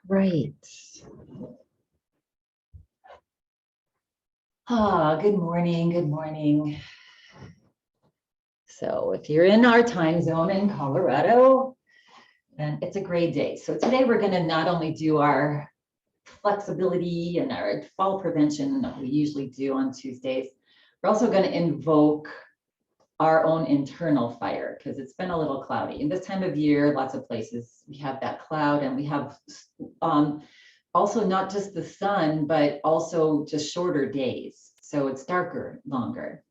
Right. Good morning. Good morning. So if you're in our time zone in Colorado, then it's a great day. So today we're going to not only do our flexibility and our fall prevention that we usually do on Tuesdays, we're also going to invoke our own internal fire because it's been a little cloudy. And this time of year, lots of places we have that cloud, and we have also not just the sun, but also just shorter days. So it's darker longer.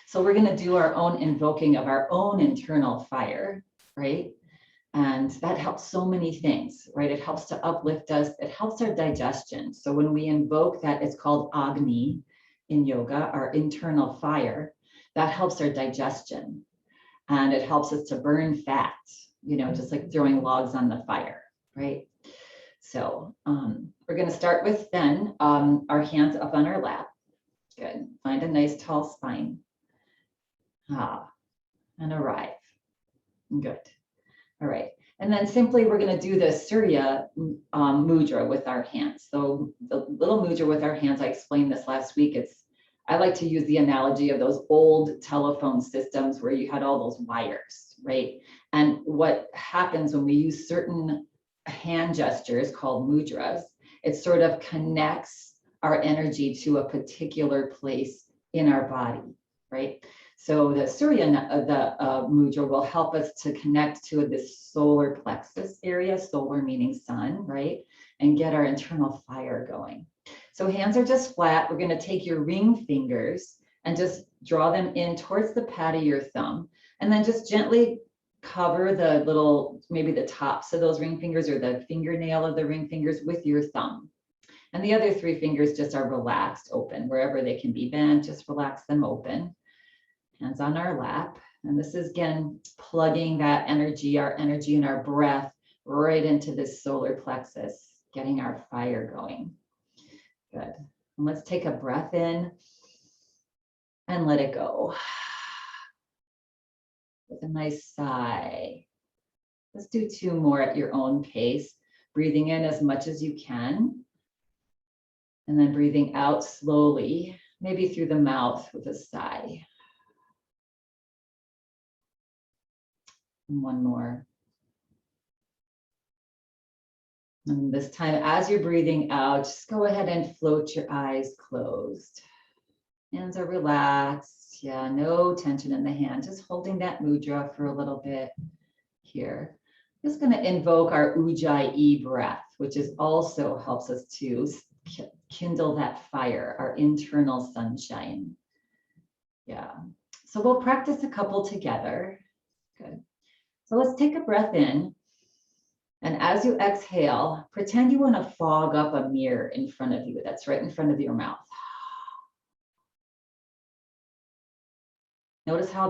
So we're going to do our own invoking of our own internal fire, right? And that helps so many things, right? It helps to uplift us. It helps our digestion. So when we invoke that, it's called Agni in yoga, our internal fire, that helps our digestion. And it helps us to burn fat, just like throwing logs on the fire, right? So we're going to start with then our hands up on our lap. Good. Find a nice tall spine. And arrive. Good. All right. And then simply we're going to do the Surya mudra with our hands. So the little mudra with our hands, I explained this last week. I like to use the analogy of those old telephone systems where you had all those wires, right? And what happens when we use certain hand gestures called mudras, it sort of connects our energy to a particular place in our body, right? So the Surya mudra will help us to connect to this solar plexus area, solar meaning sun, right? And get our internal fire going. So hands are just flat. We're going to take your ring fingers and just draw them in towards the pad of your thumb, and then just gently cover the little, maybe the tops of those ring fingers or the fingernail of the ring fingers with your thumb. And the other three fingers just are relaxed, open. Wherever they can be bent, just relax them open. Hands on our lap. And this is, again, plugging that energy, our energy and our breath right into this solar plexus, getting our fire going. Good. And let's take a breath in and let it go. With a nice sigh. Let's do two more at your own pace. Breathing in as much as you can. And then breathing out slowly, maybe through the mouth with a sigh. And one more. And this time, as you're breathing out, just go ahead and float your eyes closed. Hands are relaxed. Yeah, no tension in the hand. Just holding that mudra for a little bit here. Just going to invoke our Ujjayi breath, which is also helps us to kindle that fire, our internal sunshine. Yeah. So we'll practice a couple together. Good. So let's take a breath in. And as you exhale, pretend you want to fog up a mirror in front of you. That's right in front of your mouth. Notice how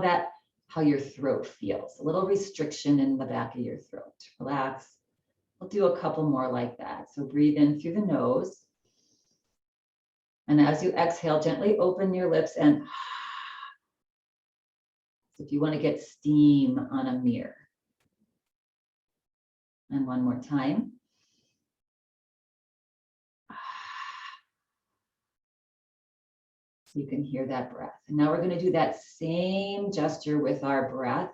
your throat feels. A little restriction in the back of your throat. Relax. We'll do a couple more like that. So breathe in through the nose. And as you exhale, gently open your lips and so if you want to get steam on a mirror. And one more time. So you can hear that breath. And now we're going to do that same gesture with our breath,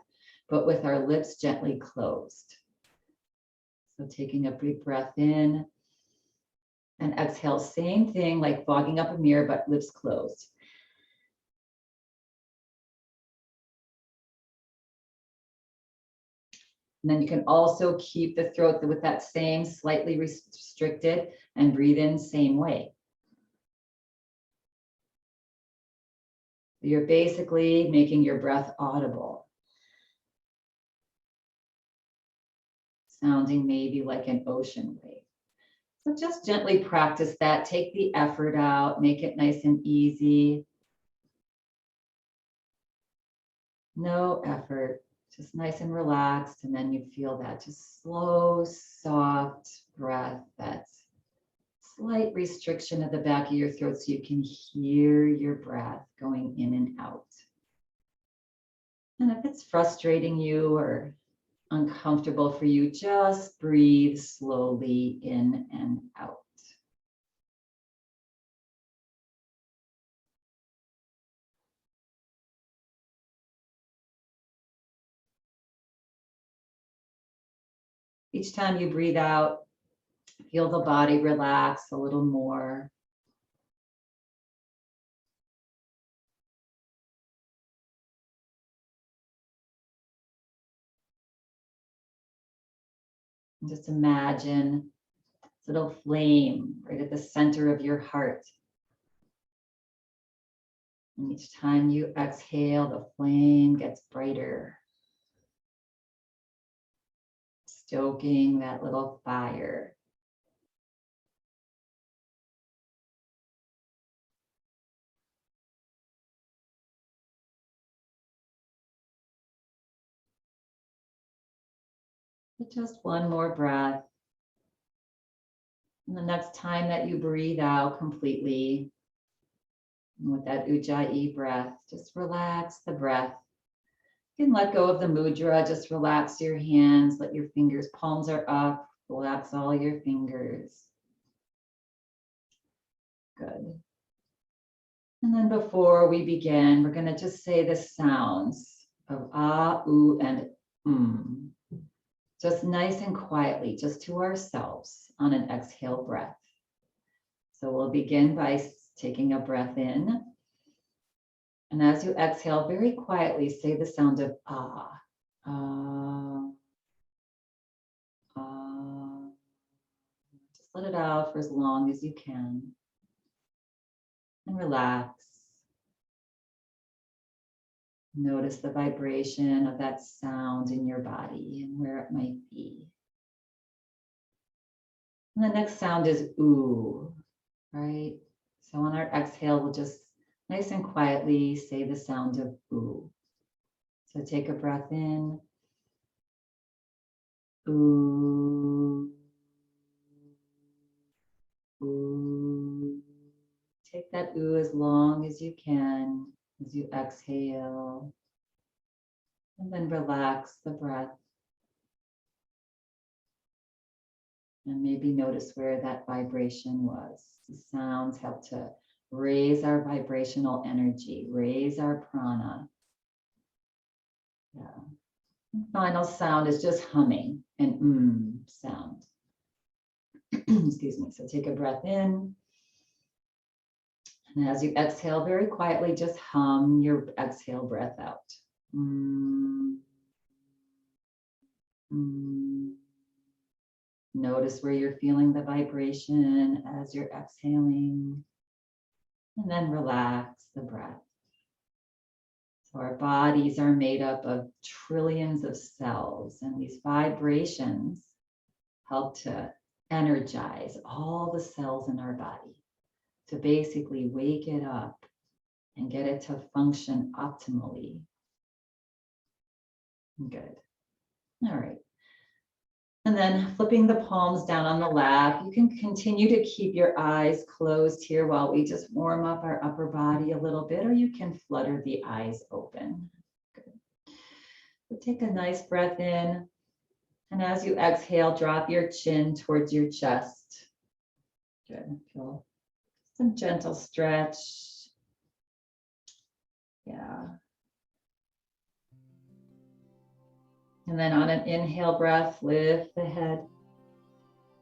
but with our lips gently closed. So taking a big breath in and exhale, same thing like fogging up a mirror, but lips closed. And then you can also keep the throat with that same slightly restricted and breathe in same way. You're basically making your breath audible. Sounding maybe like an ocean wave. So just gently practice that. Take the effort out, make it nice and easy. No effort. Just nice and relaxed, and then you feel that just slow, soft breath, that slight restriction at the back of your throat so you can hear your breath going in and out. And if it's frustrating you or uncomfortable for you, just breathe slowly in and out. Each time you breathe out, feel the body relax a little more. And just imagine this little flame right at the center of your heart. And each time you exhale, the flame gets brighter, stoking that little fire. Just one more breath. And the next time that you breathe out completely, with that Ujjayi breath, just relax the breath. You can let go of the mudra, just relax your hands, let your fingers, palms are up, relax all your fingers. Good. And then before we begin, we're going to just say the sounds of ah, oo, and just nice and quietly, just to ourselves on an exhale breath. So we'll begin by taking a breath in. And as you exhale, very quietly say the sound of ah, ah, ah. Just let it out for as long as you can. And relax. Notice the vibration of that sound in your body and where it might be. And the next sound is ooh, right? So on our exhale, we'll just nice and quietly say the sound of ooh. So take a breath in. Ooh. Ooh. Take that ooh as long as you can as you exhale. And then relax the breath. And maybe notice where that vibration was. The sounds help to raise our vibrational energy, raise our prana. Yeah. And final sound is just humming, an sound. Excuse me. So take a breath in. And as you exhale very quietly, just hum your exhale breath out. Notice where you're feeling the vibration as you're exhaling. And then relax the breath. So our bodies are made up of trillions of cells, and these vibrations help to energize all the cells in our body to basically wake it up and get it to function optimally. Good. All right. And then flipping the palms down on the lap, you can continue to keep your eyes closed here while we just warm up our upper body a little bit, or you can flutter the eyes open. Good. So take a nice breath in. And as you exhale, drop your chin towards your chest. Good. Feel some gentle stretch. Yeah. And then on an inhale breath, lift the head,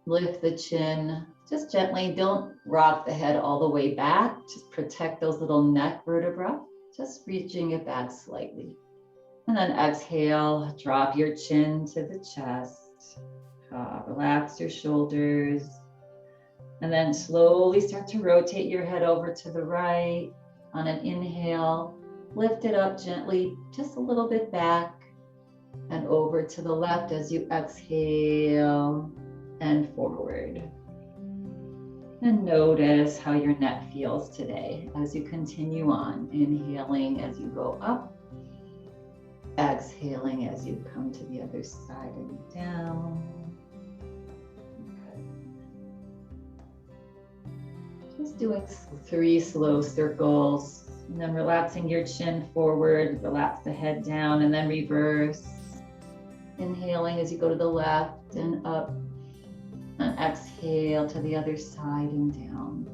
lift the chin. Just gently, don't rock the head all the way back. Just protect those little neck vertebrae, just reaching it back slightly. And then exhale, drop your chin to the chest. Relax your shoulders. And then slowly start to rotate your head over to the right. On an inhale, lift it up gently, just a little bit back. And over to the left as you exhale and forward. And notice how your neck feels today as you continue on. Inhaling as you go up. Exhaling as you come to the other side and down. Okay. Just doing 3 slow circles. And then relaxing your chin forward, relax the head down, and then reverse. Inhaling as you go to the left and up. And exhale to the other side and down.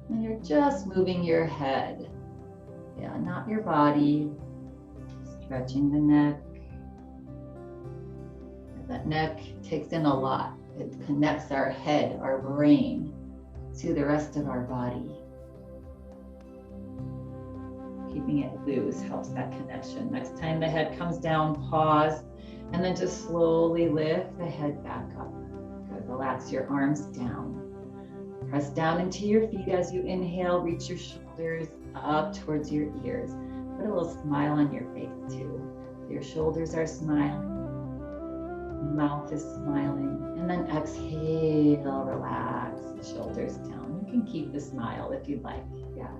And you're just moving your head. Yeah, not your body. Stretching the neck. That neck takes in a lot. It connects our head, our brain, to the rest of our body. Keeping it loose helps that connection. Next time the head comes down, pause, and then just slowly lift the head back up. Good. Relax your arms down. Press down into your feet as you inhale. Reach your shoulders up towards your ears. Put a little smile on your face too. Your shoulders are smiling. Mouth is smiling. And then exhale, relax the shoulders down. You can keep the smile if you'd like. Yeah.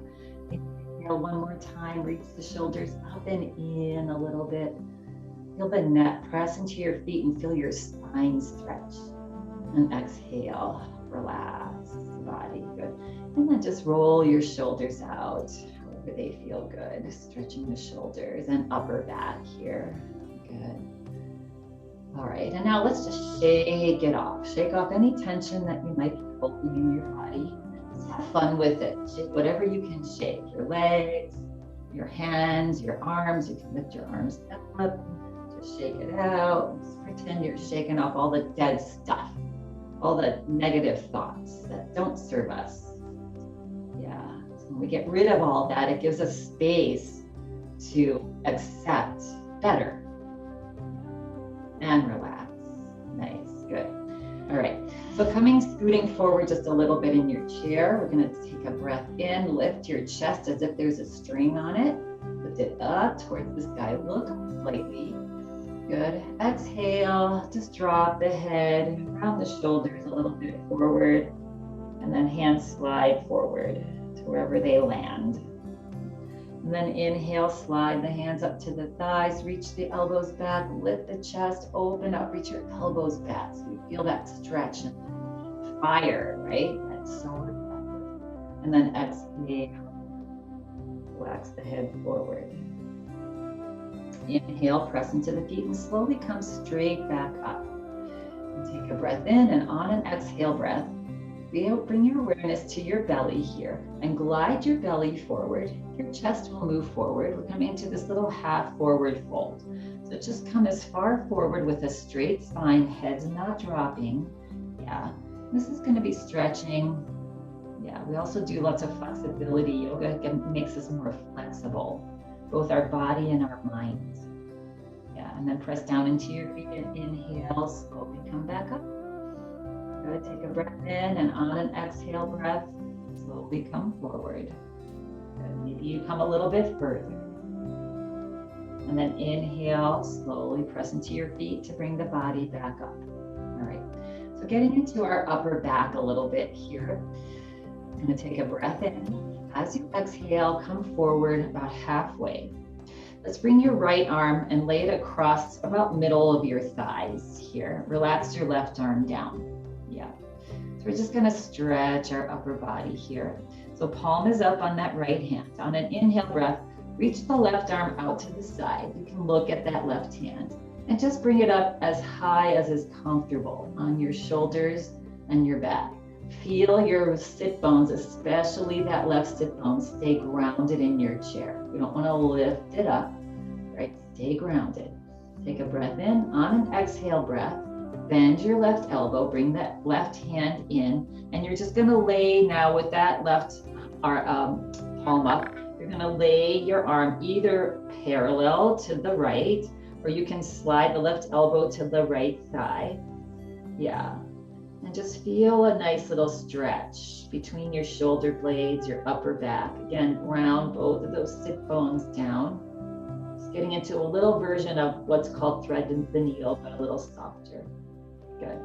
Inhale one more time. Reach the shoulders up and in a little bit. Feel the neck press into your feet and feel your spine stretch. And exhale, relax the body. Good. And then just roll your shoulders out, however they feel good. Stretching the shoulders and upper back here. Good. All right, and now let's just shake it off. Shake off any tension that you might be holding in your body. Just have fun with it. Shake whatever you can shake. Your legs, your hands, your arms. You can lift your arms up. Just shake it out. Just pretend you're shaking off all the dead stuff, all the negative thoughts that don't serve us. Yeah, so when we get rid of all that, it gives us space to accept better and relax. Nice, good. All right, so scooting forward just a little bit in your chair. We're gonna take a breath in, lift your chest as if there's a string on it. Lift it up towards the sky, look up slightly. Good. Exhale, just drop the head, round the shoulders a little bit forward, and then hands slide forward to wherever they land. And then inhale, slide the hands up to the thighs, reach the elbows back, lift the chest, open up, reach your elbows back so you feel that stretch and fire, right? That's so effective. And then exhale, relax the head forward. Inhale, press into the feet and slowly come straight back up. And take a breath in, and on an exhale breath, bring your awareness to your belly here and glide your belly forward. Your chest will move forward. We're coming into this little half forward fold. So just come as far forward with a straight spine, head's not dropping. Yeah, this is going to be stretching. Yeah, we also do lots of flexibility. Yoga makes us more flexible, both our body and our mind. Yeah, and then press down into your feet and inhale, slowly come back up. Good, take a breath in, and on an exhale breath, slowly come forward. Good. Maybe you come a little bit further. And then inhale, slowly press into your feet to bring the body back up. All right, so getting into our upper back a little bit here. I'm gonna take a breath in. As you exhale, come forward about halfway. Let's bring your right arm and lay it across about middle of your thighs here. Relax your left arm down. Yeah. So we're just gonna stretch our upper body here. So palm is up on that right hand. On an inhale breath, reach the left arm out to the side. You can look at that left hand and just bring it up as high as is comfortable on your shoulders and your back. Feel your sit bones, especially that left sit bone, stay grounded in your chair. We don't want to lift it up, right? Stay grounded. Take a breath in. On an exhale breath, bend your left elbow, bring that left hand in, and you're just going to lay now with that left palm up. You're going to lay your arm either parallel to the right, or you can slide the left elbow to the right thigh. Yeah. And just feel a nice little stretch between your shoulder blades, your upper back. Again, round both of those sit bones down. Just getting into a little version of what's called thread the needle, but a little softer. Good.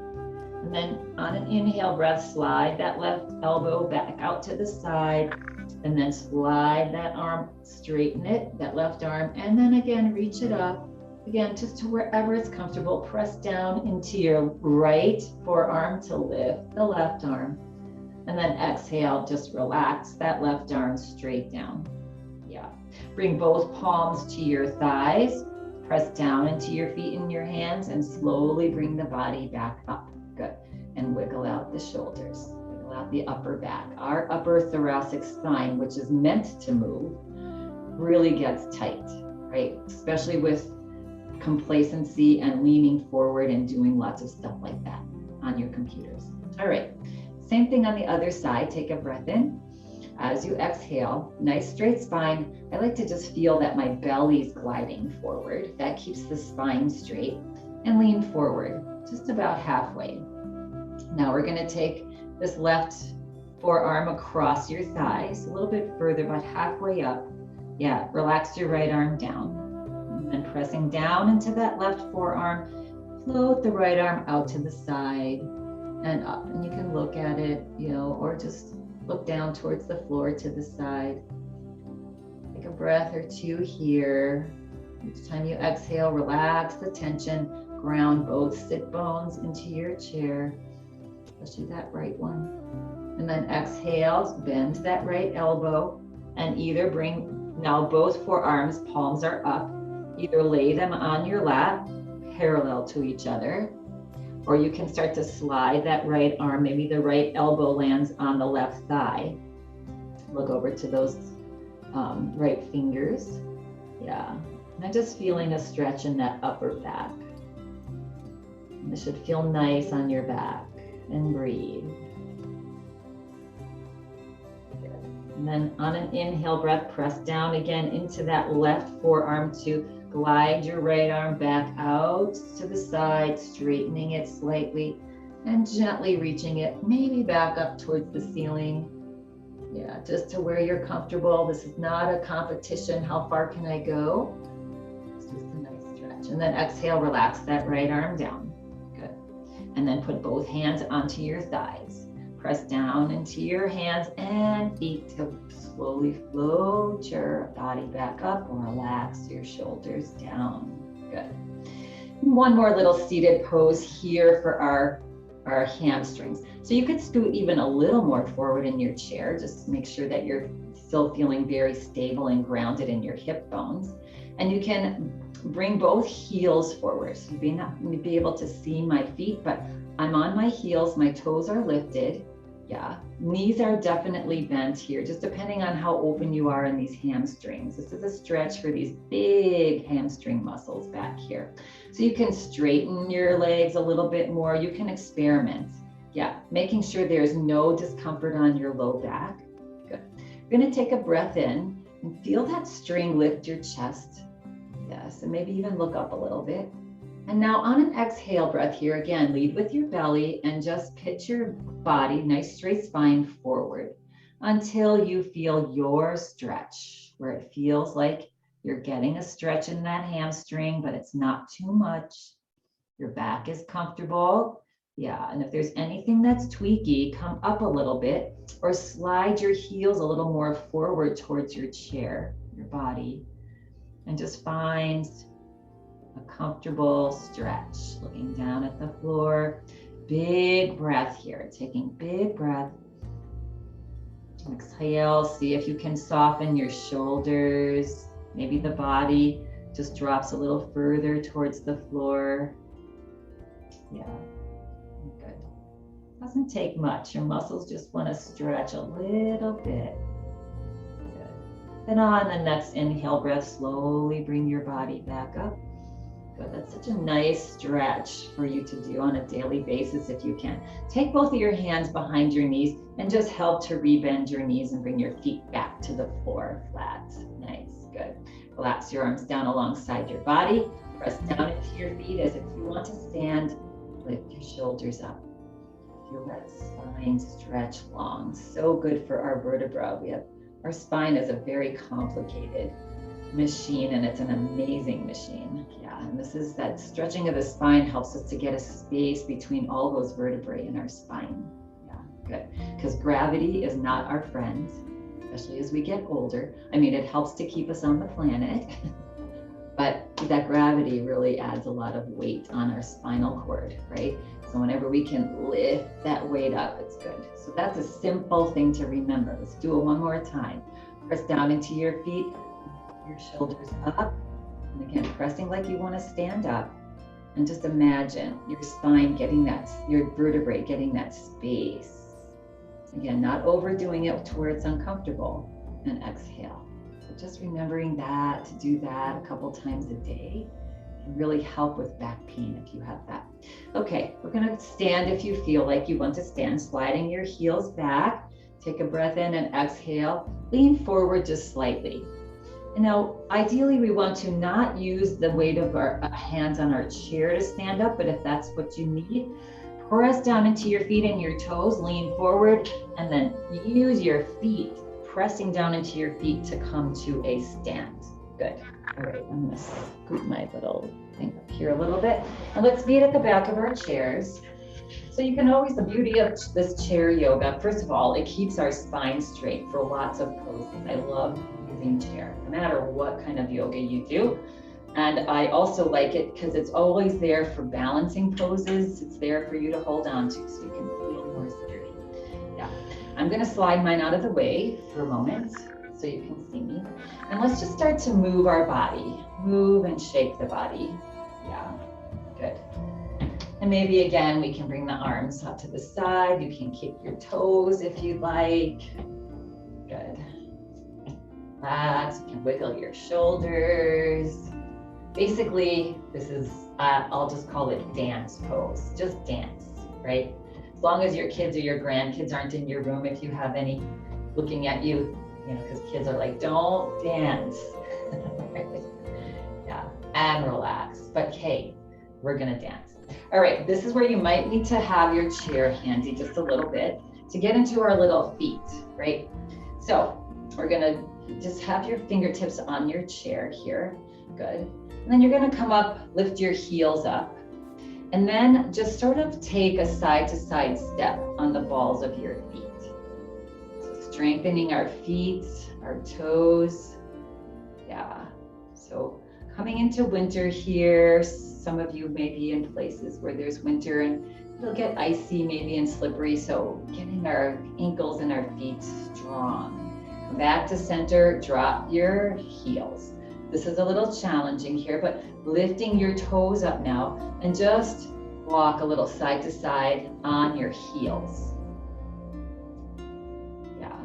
And then on an inhale breath, slide that left elbow back out to the side, and then slide that arm, straighten it, that left arm, and then again, reach it up. Again, just to wherever it's comfortable, press down into your right forearm to lift the left arm. And then exhale, just relax that left arm straight down. Yeah. Yeah. Bring both palms to your thighs. Press down into your feet and your hands and slowly bring the body back up. Good. And wiggle out the shoulders. Wiggle out the upper back. Our upper thoracic spine, which is meant to move, really gets tight, right? Especially with complacency and leaning forward and doing lots of stuff like that on your computers. All right. Same thing on the other side. Take a breath in. As you exhale, nice straight spine. I like to just feel that my belly's gliding forward. That keeps the spine straight. And lean forward, just about halfway. Now we're gonna take this left forearm across your thighs, a little bit further, about halfway up. Yeah, relax your right arm down. And pressing down into that left forearm, float the right arm out to the side and up. And you can look at it, or just look down towards the floor to the side. Take a breath or two here. Each time you exhale, relax the tension. Ground both sit bones into your chair, especially that right one. And then exhale, bend that right elbow and either bring, now both forearms, palms are up. Either lay them on your lap, parallel to each other, or you can start to slide that right arm. Maybe the right elbow lands on the left thigh. Look over to those right fingers. Yeah, and I'm just feeling a stretch in that upper back. And this should feel nice on your back. And breathe. Good. And then on an inhale breath, press down again into that left forearm to glide your right arm back out to the side, straightening it slightly and gently reaching it maybe back up towards the ceiling. Yeah, just to where you're comfortable. This is not a competition. How far can I go? It's just a nice stretch. And then exhale, relax that right arm down. Good. And then put both hands onto your thighs. Press down into your hands and feet to slowly float your body back up or relax your shoulders down. Good. One more little seated pose here for our hamstrings. So you could scoot even a little more forward in your chair, just to make sure that you're still feeling very stable and grounded in your hip bones. And you can bring both heels forward. So you may not be able to see my feet, but I'm on my heels, my toes are lifted. Yeah, knees are definitely bent here, just depending on how open you are in these hamstrings. This is a stretch for these big hamstring muscles back here. So you can straighten your legs a little bit more. You can experiment. Yeah, making sure there's no discomfort on your low back. Good. You're gonna take a breath in and feel that string lift your chest. Yes, and maybe even look up a little bit. And now on an exhale breath here, again, lead with your belly and just pitch your body, nice straight spine forward until you feel your stretch, where it feels like you're getting a stretch in that hamstring, but it's not too much. Your back is comfortable. Yeah, and if there's anything that's tweaky, come up a little bit or slide your heels a little more forward towards your chair, your body, and just find a comfortable stretch. Looking down at the floor. Big breath here, taking big breath. Exhale, see if you can soften your shoulders. Maybe the body just drops a little further towards the floor. Yeah, good. Doesn't take much. Your muscles just want to stretch a little bit. Good. Then on the next inhale breath, slowly bring your body back up. Good. That's such a nice stretch for you to do on a daily basis if you can. Take both of your hands behind your knees and just help to rebend your knees and bring your feet back to the floor flat. Nice, good. Relax your arms down alongside your body. Press down into your feet as if you want to stand. Lift your shoulders up. Feel that spine stretch long. So good for our vertebra. Our spine is a very complicated machine, and it's an amazing machine. Yeah, and this is that stretching of the spine helps us to get a space between all those vertebrae in our spine. Yeah, good. Because gravity is not our friend, especially as we get older. I mean, it helps to keep us on the planet, but that gravity really adds a lot of weight on our spinal cord, right? So whenever we can lift that weight up, it's good. So that's a simple thing to remember. Let's do it one more time. Press down into your feet. your shoulders up. And again, pressing like you want to stand up. And just imagine your spine getting that, your vertebrae getting that space. Again, not overdoing it to where it's uncomfortable. And exhale. So just remembering that, to do that a couple times a day can really help with back pain if you have that. Okay, we're gonna stand if you feel like you want to stand, sliding your heels back. Take a breath in and exhale. Lean forward just slightly. And now, ideally, we want to not use the weight of our hands on our chair to stand up, but if that's what you need, press down into your feet and your toes, lean forward, and then use your feet, pressing down into your feet to come to a stand. Good. All right, I'm gonna scoot my little thing up here a little bit. And let's meet at the back of our chairs. So you can always, the beauty of this chair yoga, first of all, it keeps our spine straight for lots of poses. I love using chair, no matter what kind of yoga you do. And I also like it because it's always there for balancing poses. It's there for you to hold on to so you can feel more sturdy. Yeah, I'm gonna slide mine out of the way for a moment so you can see me. And let's just start to move our body. Move and shake the body. Yeah, good. And maybe again, we can bring the arms out to the side. You can kick your toes if you'd like. Good. Relax, you can wiggle your shoulders. Basically, this is, I'll just call it dance pose. Just dance, right? As long as your kids or your grandkids aren't in your room, if you have any looking at you, you know, because kids are like, don't dance. Yeah, and relax. But hey, we're gonna dance. All right, this is where you might need to have your chair handy just a little bit to get into our little feet, right? So we're gonna just have your fingertips on your chair here. Good. And then you're gonna come up, lift your heels up, and then just sort of take a side to side step on the balls of your feet. So strengthening our feet, our toes. Yeah. So coming into winter here, some of you may be in places where there's winter and it'll get icy maybe and slippery. So getting our ankles and our feet strong. Come back to center, drop your heels. This is a little challenging here, but lifting your toes up now and just walk a little side to side on your heels. Yeah.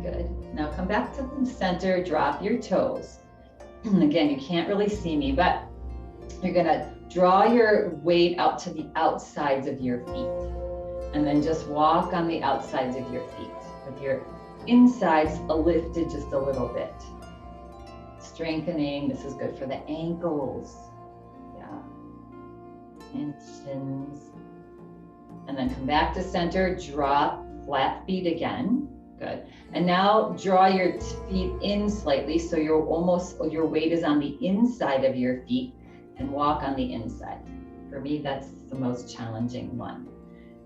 Good. Now come back to the center, drop your toes. Again, you can't really see me, but you're gonna draw your weight out to the outsides of your feet and then just walk on the outsides of your feet with your insides lifted just a little bit. Strengthening, this is good for the ankles. Yeah. And shins. And then come back to center, drop flat feet again. Good. And now draw your feet in slightly so you're almost, your weight is on the inside of your feet and walk on the inside. For me, that's the most challenging one.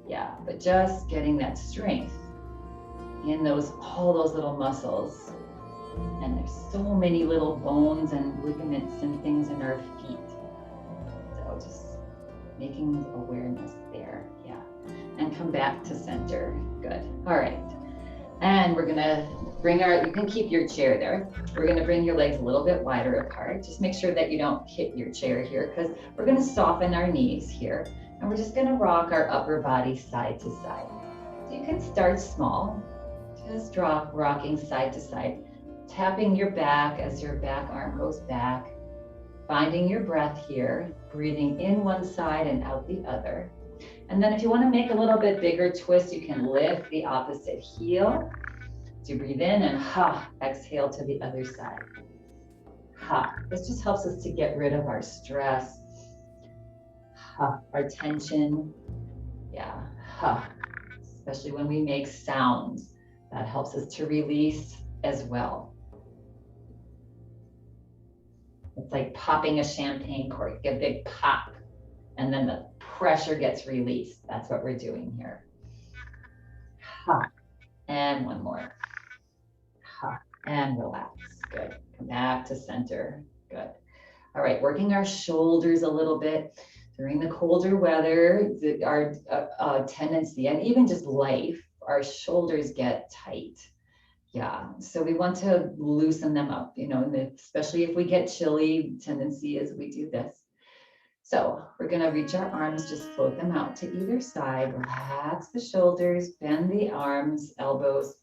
Yeah, but just getting that strength in those, all those little muscles. And there's so many little bones and ligaments and things in our feet. So just making awareness there, yeah. And come back to center, good. All right, and we're gonna bring our, you can keep your chair there. We're gonna bring your legs a little bit wider apart. Just make sure that you don't hit your chair here because we're gonna soften our knees here. And we're just gonna rock our upper body side to side. So you can start small, just rocking side to side, tapping your back as your back arm goes back, finding your breath here, breathing in one side and out the other. And then if you want to make a little bit bigger twist, you can lift the opposite heel. So you breathe in and ha, exhale to the other side. Ha, this just helps us to get rid of our stress, ha, our tension. Yeah, ha, especially when we make sounds, that helps us to release as well. It's like popping a champagne cork, get a big pop, and then the pressure gets released. That's what we're doing here. Ha. And one more. Ha. And relax. Good. Come back to center. Good. All right, working our shoulders a little bit. During the colder weather, our tendency, and even just life, our shoulders get tight. Yeah, so we want to loosen them up, and especially if we get chilly, tendency is we do this. So we're gonna reach our arms, just float them out to either side, relax the shoulders, bend the arms, elbows.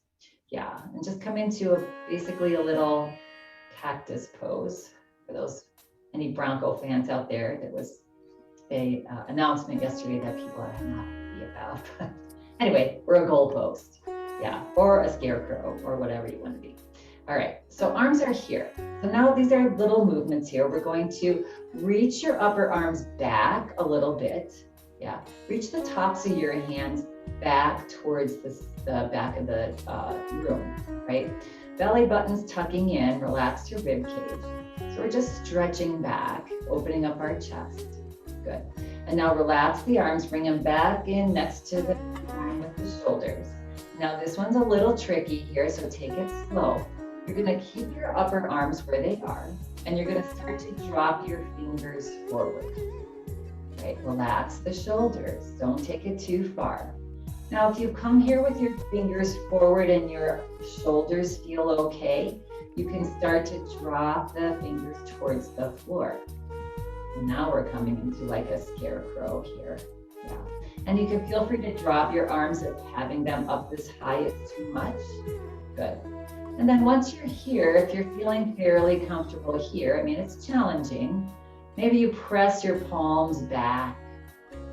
Yeah, and just come into basically a little cactus pose. For those, any Bronco fans out there, there was a announcement yesterday that people are not happy about. Anyway, we're a goalpost, yeah, or a scarecrow, or whatever you want to be. All right, so arms are here. So now these are little movements here. We're going to reach your upper arms back a little bit. Yeah, reach the tops of your hands back towards the back of the room, right? Belly buttons tucking in, relax your rib cage. So we're just stretching back, opening up our chest. Good. And now relax the arms, bring them back in next to the line with the shoulders. Now this one's a little tricky here, so take it slow. You're gonna keep your upper arms where they are, and you're gonna start to drop your fingers forward. Right, relax the shoulders, don't take it too far. Now, if you come here with your fingers forward and your shoulders feel okay, you can start to drop the fingers towards the floor. And now we're coming into like a scarecrow here. Yeah. And you can feel free to drop your arms if having them up this high is too much. Good. And then once you're here, if you're feeling fairly comfortable here, I mean, it's challenging, maybe you press your palms back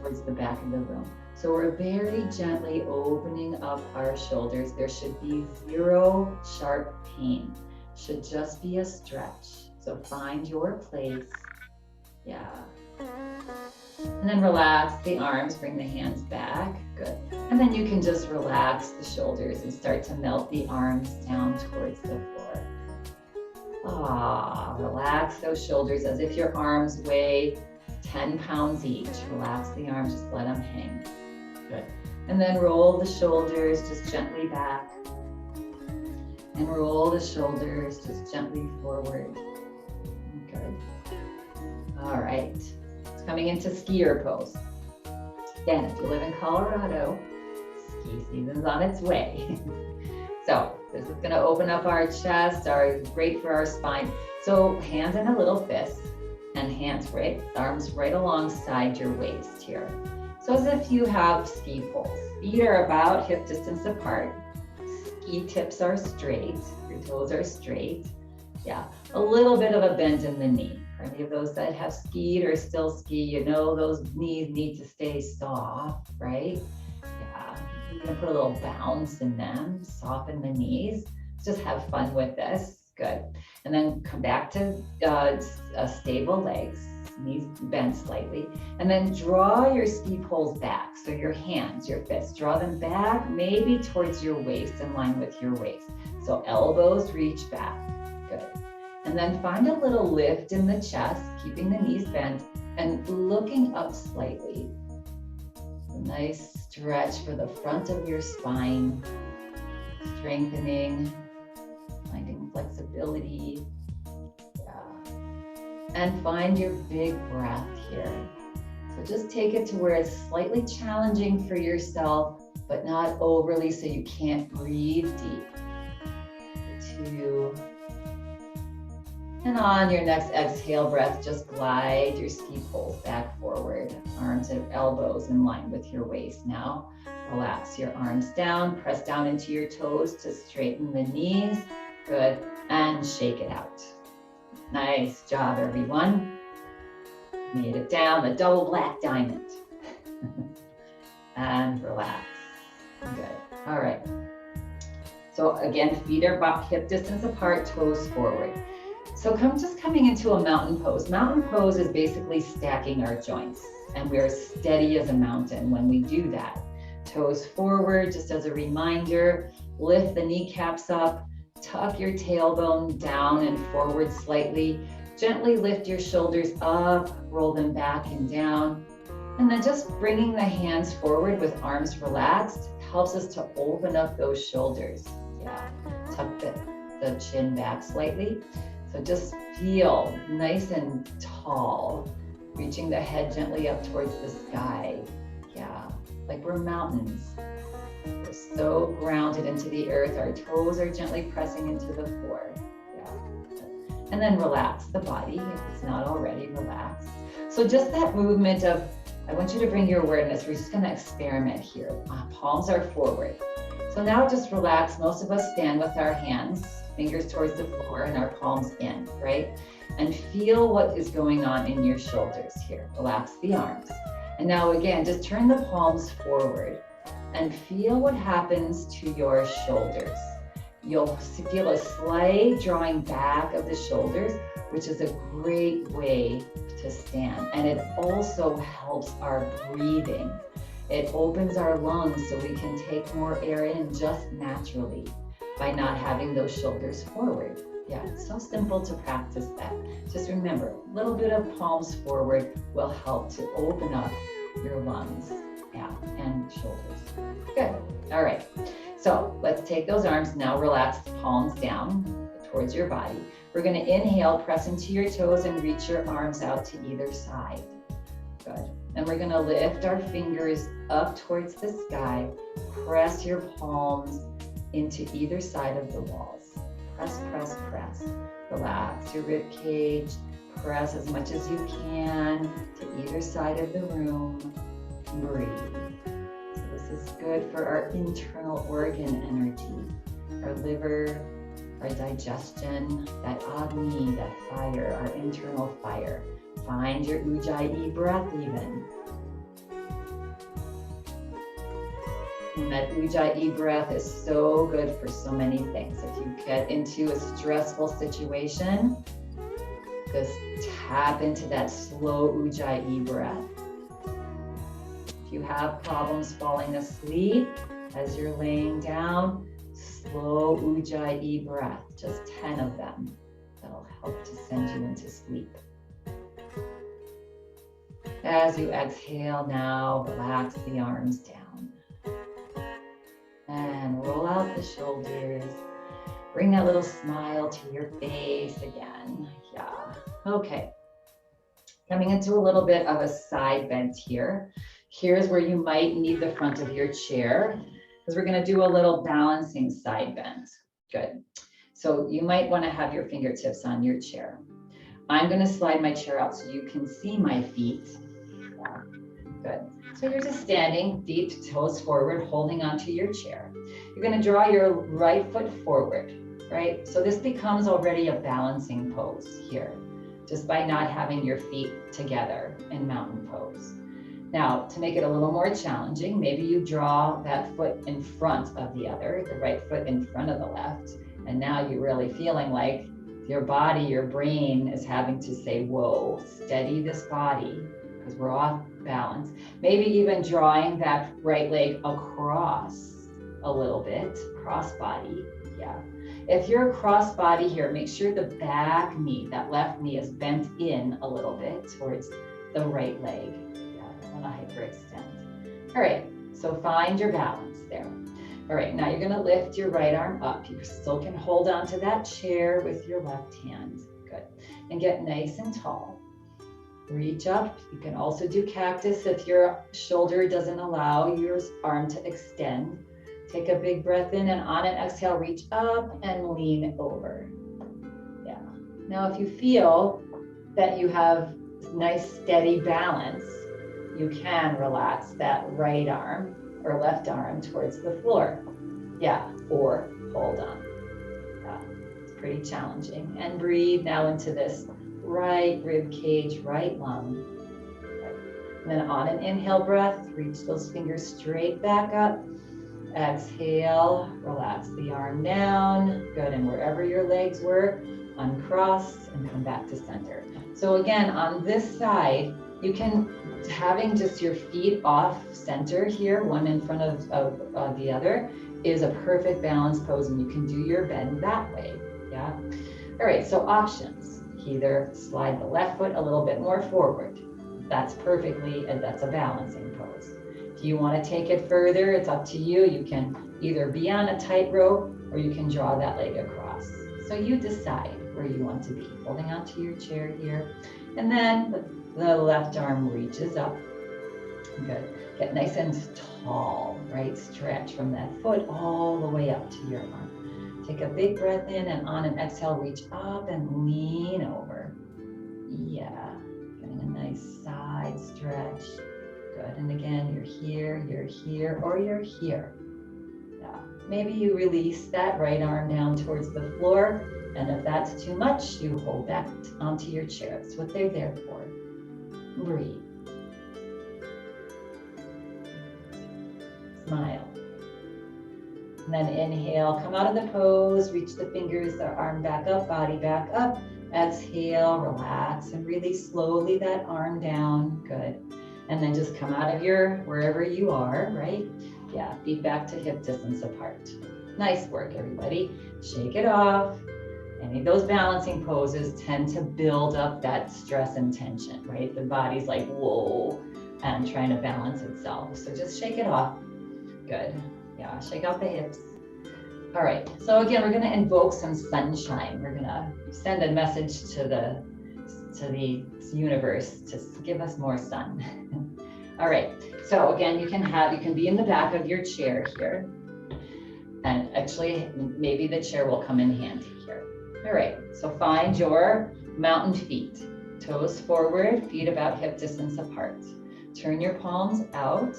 towards the back of the room. So we're very gently opening up our shoulders. There should be zero sharp pain. Should just be a stretch. So find your place. Yeah. And then relax the arms, bring the hands back. Good. And then you can just relax the shoulders and start to melt the arms down towards the floor. Relax those shoulders as if your arms weigh 10 pounds each. Relax the arms, just let them hang. Good. And then roll the shoulders just gently back. And roll the shoulders just gently forward. Good. All right. It's coming into skier pose. Again, if you live in Colorado, ski season's on its way. So this is going to open up our chest, great for our spine. So hands in a little fist and arms right alongside your waist here. So as if you have ski poles. Feet are about hip distance apart. Ski tips are straight. Your toes are straight. Yeah, a little bit of a bend in the knee. For any of those that have skied or still ski, those knees need to stay soft, right? Yeah, you're gonna put a little bounce in them, soften the knees. Just have fun with this. Good. And then come back to stable legs, knees bent slightly. And then draw your ski poles back. So your hands, your fists, draw them back, maybe towards your waist, in line with your waist. So elbows reach back. Good. And then find a little lift in the chest, keeping the knees bent and looking up slightly. A nice stretch for the front of your spine, strengthening, finding flexibility. Yeah. And find your big breath here. So just take it to where it's slightly challenging for yourself, but not overly so you can't breathe deep. 2. And on your next exhale breath, just glide your ski poles back forward, arms and elbows in line with your waist. Now, relax your arms down, press down into your toes to straighten the knees. Good, and shake it out. Nice job, everyone. Made it down, the double black diamond. And relax. Good, all right. So again, feet are about hip distance apart, toes forward. So coming into a mountain pose. Mountain pose is basically stacking our joints, and we're steady as a mountain when we do that. Toes forward, just as a reminder, lift the kneecaps up, tuck your tailbone down and forward slightly, gently lift your shoulders up, roll them back and down, and then just bringing the hands forward with arms relaxed helps us to open up those shoulders. Yeah, tuck the chin back slightly. So just feel nice and tall, reaching the head gently up towards the sky. Yeah, like we're mountains. We're so grounded into the earth. Our toes are gently pressing into the floor. Yeah. And then relax the body if it's not already relaxed. So just that movement of, I want you to bring your awareness. We're just going to experiment here. Palms are forward. So now just relax. Most of us stand with our hands, fingers towards the floor and our palms in, right? And feel what is going on in your shoulders here. Relax the arms. And now again, just turn the palms forward and feel what happens to your shoulders. You'll feel a slight drawing back of the shoulders, which is a great way to stand. And it also helps our breathing. It opens our lungs so we can take more air in just naturally by not having those shoulders forward. Yeah, it's so simple to practice that. Just remember, a little bit of palms forward will help to open up your lungs, yeah, and shoulders. Good. All right. So let's take those arms now, relax the palms down towards your body. We're going to inhale, press into your toes and reach your arms out to either side. Good. And we're going to lift our fingers up towards the sky. Press your palms into either side of the walls. Press, press, press. Relax your rib cage. Press as much as you can to either side of the room. Breathe. So this is good for our internal organ energy, our liver, our digestion, that Agni, that fire, our internal fire. Find your Ujjayi breath even. And that Ujjayi breath is so good for so many things. If you get into a stressful situation, just tap into that slow Ujjayi breath. If you have problems falling asleep as you're laying down, slow Ujjayi breath, just 10 of them. That'll help to send you into sleep. As you exhale now, relax the arms down. And roll out the shoulders. Bring that little smile to your face again. Yeah. Okay. Coming into a little bit of a side bend here. Here's where you might need the front of your chair, because we're going to do a little balancing side bend. Good. So you might want to have your fingertips on your chair. I'm going to slide my chair out so you can see my feet. Yeah. Good. So you're just standing, feet, toes forward, holding onto your chair. You're going to draw your right foot forward, right? So this becomes already a balancing pose here, just by not having your feet together in mountain pose. Now, to make it a little more challenging, maybe you draw that foot in front of the other, the right foot in front of the left, and now you're really feeling like your body, your brain is having to say, whoa, steady this body, because we're off balance. Maybe even drawing that right leg across a little bit, cross body, yeah. If you're cross body here, make sure the back knee, that left knee is bent in a little bit towards the right leg. Yeah, I don't want to hyperextend. All right, so find your balance there. All right, now you're going to lift your right arm up. You still can hold on to that chair with your left hand. Good. And get nice and tall. Reach up. You can also do cactus if your shoulder doesn't allow your arm to extend. Take a big breath in, and on an exhale, reach up and lean over. Yeah. Now, if you feel that you have nice steady balance, you can relax that right arm or left arm towards the floor. Yeah, or hold on. Yeah, it's pretty challenging. And breathe now into this right rib cage, right lung. And then on an inhale breath, reach those fingers straight back up. Exhale, relax the arm down. Good, and wherever your legs were, uncross and come back to center. So again, on this side, you can, having just your feet off center here, one in front of the other, is a perfect balance pose, and you can do your bend that way, yeah? All right, so options. Either slide the left foot a little bit more forward. That's that's a balancing pose. If you want to take it further, it's up to you. You can either be on a tightrope or you can draw that leg across. So you decide where you want to be, holding onto your chair here. And then the left arm reaches up. Good. Get nice and tall, right? Stretch from that foot all the way up to your arm. Take a big breath in, and on an exhale, reach up and lean over. Yeah, getting a nice side stretch. Good. And again, you're here, or you're here. Yeah. Maybe you release that right arm down towards the floor. And if that's too much, you hold that onto your chair. That's what they're there for. Breathe. Smile. And then inhale, come out of the pose, reach the fingers, the arm back up, body back up. Exhale, relax, and release slowly that arm down. Good. And then just come out of your, wherever you are, right? Yeah, feet back to hip distance apart. Nice work, everybody. Shake it off. Any of those balancing poses tend to build up that stress and tension, right? The body's like, whoa, and trying to balance itself. So just shake it off. Good. Yeah, shake out the hips. All right, so again, we're gonna invoke some sunshine. We're gonna send a message to the universe to give us more sun. All right, so again, you can be in the back of your chair here. And actually, maybe the chair will come in handy here. All right, so find your mountain feet. Toes forward, feet about hip distance apart. Turn your palms out.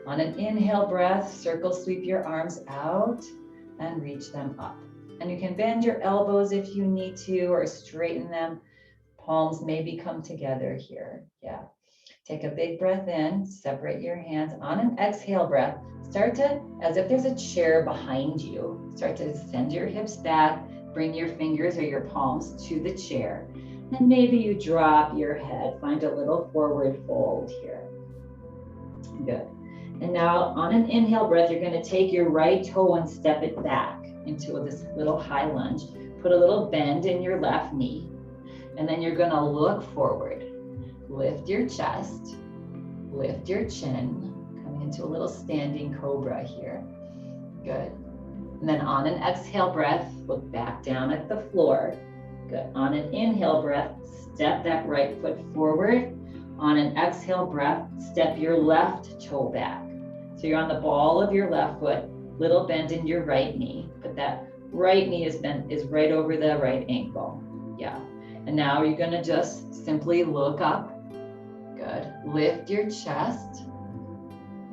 On an inhale breath, circle sweep your arms out and reach them up. And you can bend your elbows if you need to, or straighten them. Palms maybe come together here. Yeah. Take a big breath in, separate your hands. On an exhale breath, start to, as if there's a chair behind you, start to send your hips back, bring your fingers or your palms to the chair. And maybe you drop your head, find a little forward fold here. Good. And now on an inhale breath, you're going to take your right toe and step it back into this little high lunge. Put a little bend in your left knee. And then you're going to look forward. Lift your chest, lift your chin, coming into a little standing cobra here. Good. And then on an exhale breath, look back down at the floor. Good. On an inhale breath, step that right foot forward. On an exhale breath, step your left toe back. So you're on the ball of your left foot, little bend in your right knee, but that right knee is right over the right ankle. Yeah. And now you're going to just simply look up. Good. Lift your chest.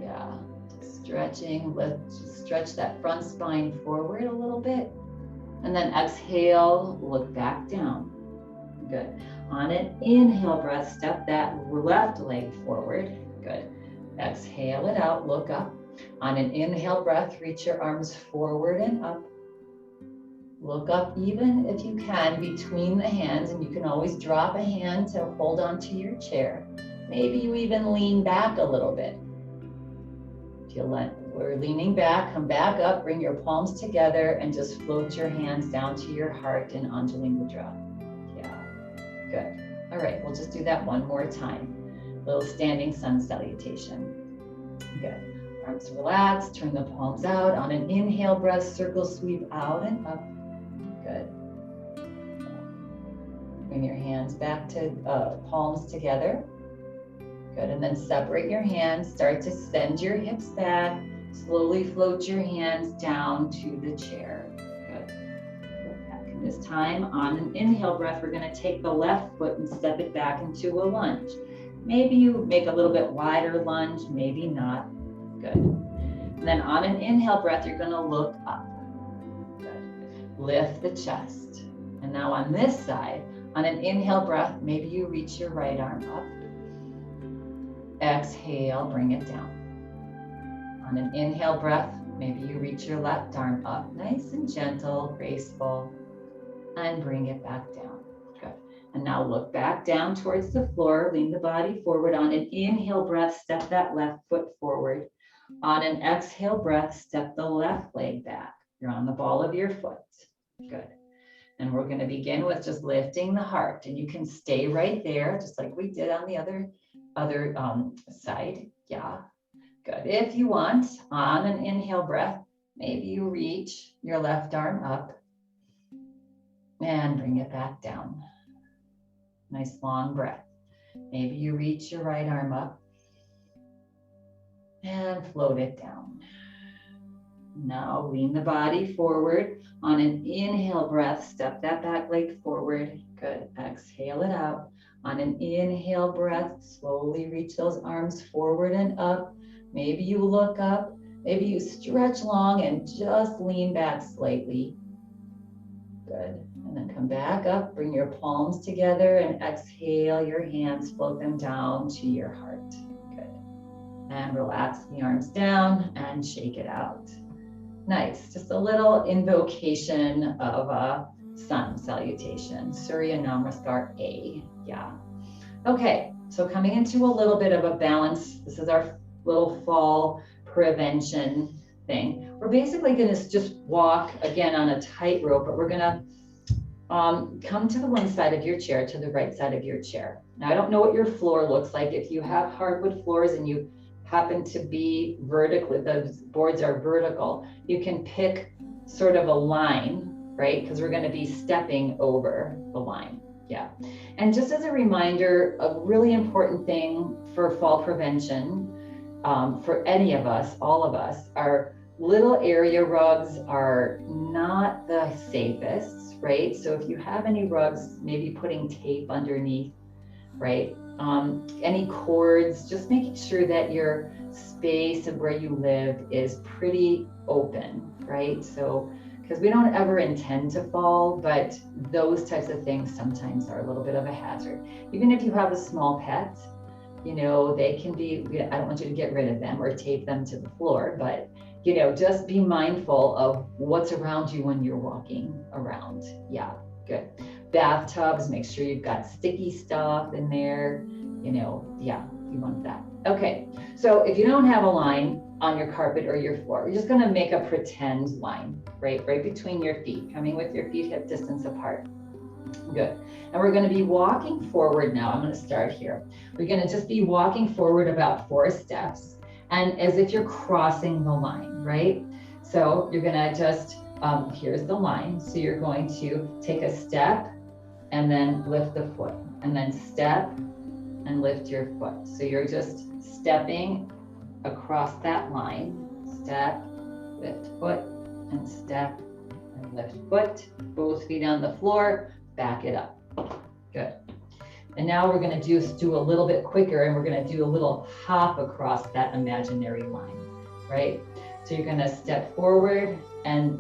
Yeah. Stretching, stretch that front spine forward a little bit. And then exhale, look back down. Good. On an inhale breath, step that left leg forward. Good. Exhale it out, look up. On an inhale breath, reach your arms forward and up. Look up even if you can between the hands, and you can always drop a hand to hold onto your chair. Maybe you even lean back a little bit. If you we're leaning back, come back up, bring your palms together, and just float your hands down to your heart in Anjali Mudra. Yeah, good. All right, we'll just do that one more time. Little standing sun salutation. Good. Arms relaxed, turn the palms out. On an inhale breath, circle sweep out and up. Good. Bring your hands back to palms together. Good, and then separate your hands. Start to send your hips back. Slowly float your hands down to the chair. Good. Back. And this time, on an inhale breath, we're going to take the left foot and step it back into a lunge. Maybe you make a little bit wider lunge, maybe not. Good. And then on an inhale breath, you're going to look up. Good. Lift the chest. And now on this side, on an inhale breath, maybe you reach your right arm up. Exhale, bring it down. On an inhale breath, maybe you reach your left arm up, nice and gentle, graceful, and bring it back down. Good. And now look back down towards the floor, lean the body forward. On an inhale breath, step that left foot forward. On an exhale breath, step the left leg back. You're on the ball of your foot. Good. And we're going to begin with just lifting the heart, and you can stay right there, just like we did on the other side. Yeah, good. If you want, on an inhale breath, maybe you reach your left arm up and bring it back down. Nice long breath. Maybe you reach your right arm up and float it down. Now lean the body forward. On an inhale breath, step that back leg forward. Good. Exhale it out. On an inhale breath, slowly reach those arms forward and up. Maybe you look up. Maybe you stretch long and just lean back slightly. Good. And then come back up. Bring your palms together and exhale your hands. Float them down to your heart. Good. And relax the arms down and shake it out. Nice, just a little invocation of a sun salutation, Surya Namaskar A, yeah. Okay, so coming into a little bit of a balance, this is our little fall prevention thing. We're basically gonna just walk again on a tightrope, but we're gonna come to the one side of your chair, to the right side of your chair. Now, I don't know what your floor looks like. If you have hardwood floors and you happen to be vertically, those boards are vertical, you can pick sort of a line, right? Because we're going to be stepping over the line. Yeah. And just as a reminder, a really important thing for fall prevention for any of us, all of us, our little area rugs are not the safest, right? So if you have any rugs, maybe putting tape underneath, right? Any cords, just making sure that your space of where you live is pretty open, right? So, because we don't ever intend to fall, but those types of things sometimes are a little bit of a hazard. Even if you have a small pet, you know, they can be, I don't want you to get rid of them or tape them to the floor, but, you know, just be mindful of what's around you when you're walking around. Yeah, good. Bathtubs, make sure you've got sticky stuff in there, you know, yeah, you want that. Okay, so if you don't have a line on your carpet or your floor, you're just gonna make a pretend line, right between your feet, coming with your feet hip distance apart. Good. And we're going to be walking forward now. I'm going to start here. We're going to just be walking forward about 4 steps, and as if you're crossing the line, right? So you're going to just, here's the line. So you're going to take a step and then lift the foot, and then step and lift your foot. So you're just stepping across that line. Step, lift foot, and step and lift foot. Both feet on the floor. Back it up. Good. And now we're going to do a little bit quicker, and we're going to do a little hop across that imaginary line, right? So you're going to step forward and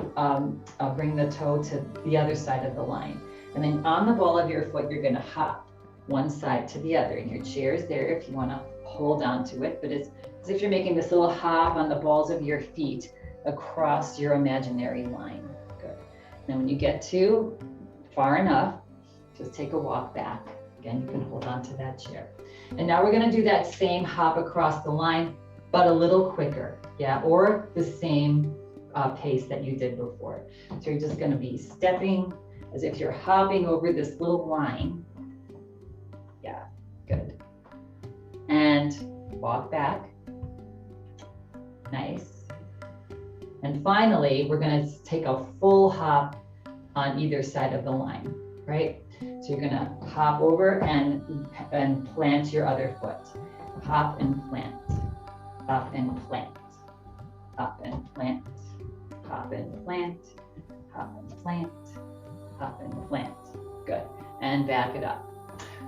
bring the toe to the other side of the line. And then on the ball of your foot, you're going to hop one side to the other. And your chair is there if you want to hold on to it, but it's as if you're making this little hop on the balls of your feet across your imaginary line. Good. Now when you get to far enough, just take a walk back. Again, you can hold on to that chair. And now we're going to do that same hop across the line, but a little quicker, yeah, or the same pace that you did before. So you're just going to be stepping as if you're hopping over this little line. Yeah, good. And walk back. Nice. And finally, we're going to take a full hop on either side of the line, right? So you're gonna hop over and plant your other foot. Hop and plant, hop and plant, hop and plant, hop and plant, hop and plant, hop and plant. Good, and back it up.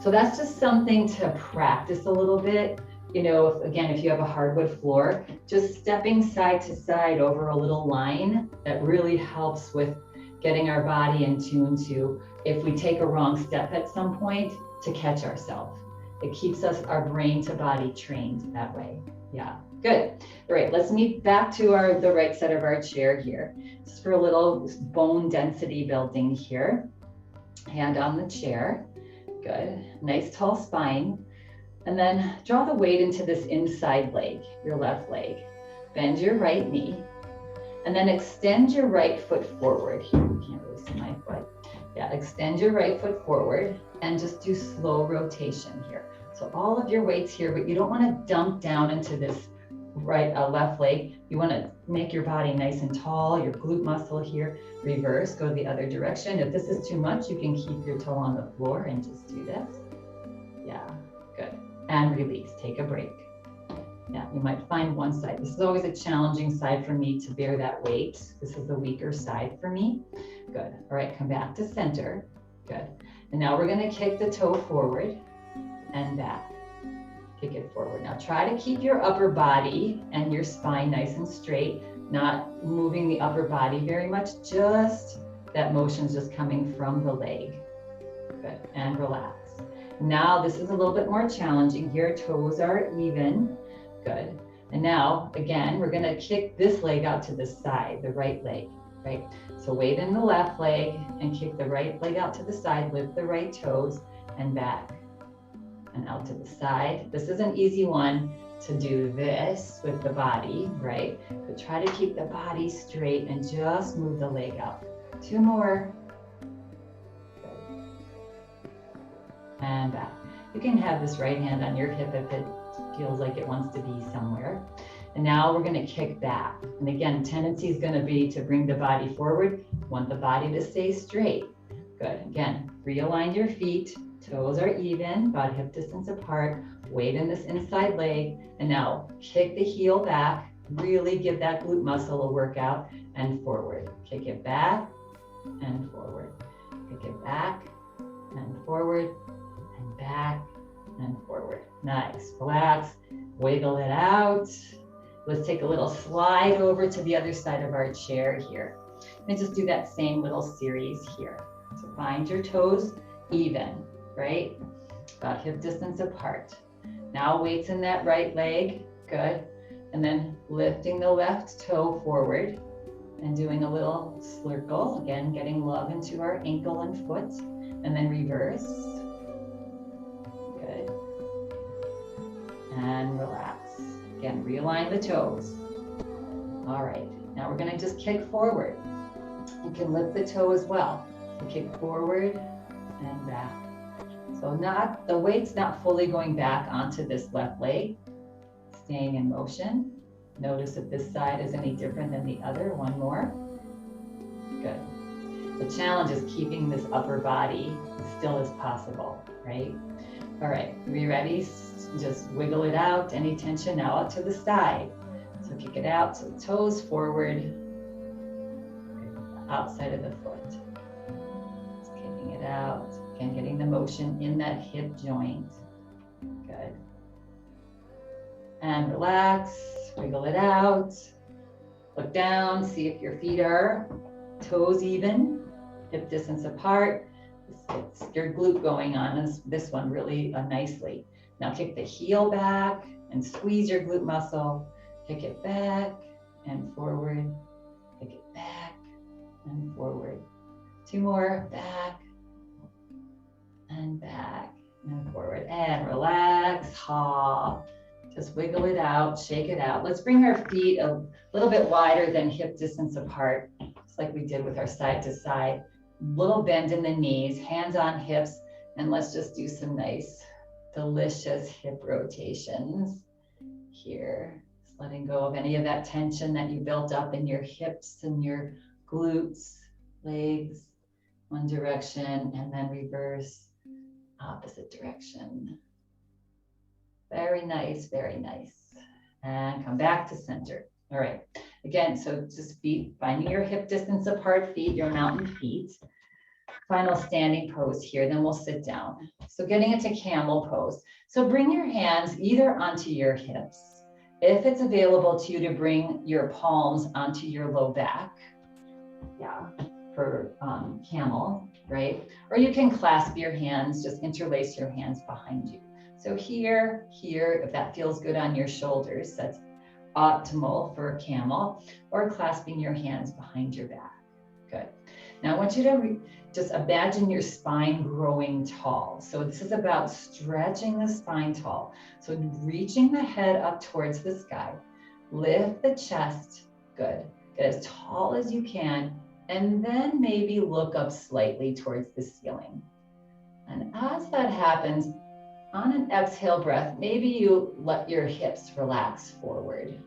So that's just something to practice a little bit. You know, if you have a hardwood floor, just stepping side to side over a little line, that really helps with getting our body in tune to, if we take a wrong step at some point, to catch ourselves. It keeps our brain to body trained that way. Yeah, good. All right, let's meet back to the right side of our chair here. Just for a little bone density building here. Hand on the chair. Good. Nice tall spine. And then draw the weight into this inside leg, your left leg. Bend your right knee. And then extend your right foot forward here. You can't really see my foot. Yeah, extend your right foot forward and just do slow rotation here. So all of your weight's here, but you don't want to dump down into this left leg. You want to make your body nice and tall, your glute muscle here. Reverse, go the other direction. If this is too much, you can keep your toe on the floor and just do this. Yeah, good. And release, take a break. Yeah, You might find one side. This is always a challenging side for me to bear that weight. This is the weaker side for me. Good. All right, come back to center. Good. And now we're going to kick the toe forward and back. Kick it forward. Now try to keep your upper body and your spine nice and straight, not moving the upper body very much, just that motion's just coming from the leg. Good, and relax. Now this is a little bit more challenging here. Toes are even. Good. And now, again, we're gonna kick this leg out to the side, the right leg, right? So weight in the left leg and kick the right leg out to the side, lift the right toes and back. And out to the side. This is an easy one to do this with the body, right? But try to keep the body straight and just move the leg out. 2 more. Good. And back. You can have this right hand on your hip if it feels like it wants to be somewhere. And now we're going to kick back. And again, tendency is going to be to bring the body forward. Want the body to stay straight. Good. Again, realign your feet. Toes are even, about hip distance apart, weight in this inside leg, and now kick the heel back, really give that glute muscle a workout, and forward. Kick it back and forward. Kick it back and forward and back and forward. Nice, relax, wiggle it out. Let's take a little slide over to the other side of our chair here. And just do that same little series here. So find your toes even. Right? About hip distance apart. Now weights in that right leg, good. And then lifting the left toe forward and doing a little circle. Again, getting love into our ankle and foot. And then reverse. Good. And relax. Again, realign the toes. All right, now we're gonna just kick forward. You can lift the toe as well. So kick forward and back. So the weight's not fully going back onto this left leg, staying in motion. Notice if this side is any different than the other. 1 more. Good. The challenge is keeping this upper body as still as possible, right? All right, are you ready? Just wiggle it out, any tension now out to the side. So kick it out, so toes forward, outside of the foot. Just kicking it out. Again, getting the motion in that hip joint. Good. And relax, wiggle it out. Look down, see if your feet are toes even, hip distance apart. It's your glute going on, this one really nicely. Now kick the heel back and squeeze your glute muscle. Kick it back and forward. Kick it back and forward. 2 more, back and back and forward and relax, just wiggle it out, shake it out. Let's bring our feet a little bit wider than hip distance apart, just like we did with our side to side. Little bend in the knees, hands on hips, and let's just do some nice, delicious hip rotations here. Just letting go of any of that tension that you built up in your hips and your glutes, legs, one direction, and then reverse. Opposite direction. Very nice, very nice. And come back to center. All right. Again, so just feet, finding your hip distance apart feet, your mountain feet. Final standing pose here, then we'll sit down. So getting into camel pose. So bring your hands either onto your hips. If it's available to you to bring your palms onto your low back. Yeah. For camel, right? Or you can clasp your hands, just interlace your hands behind you. So here, if that feels good on your shoulders, that's optimal for camel, or clasping your hands behind your back. Good. Now I want you to just imagine your spine growing tall. So this is about stretching the spine tall. So reaching the head up towards the sky, lift the chest, good. Get as tall as you can. And then maybe look up slightly towards the ceiling. And as that happens, on an exhale breath, maybe you let your hips relax forward.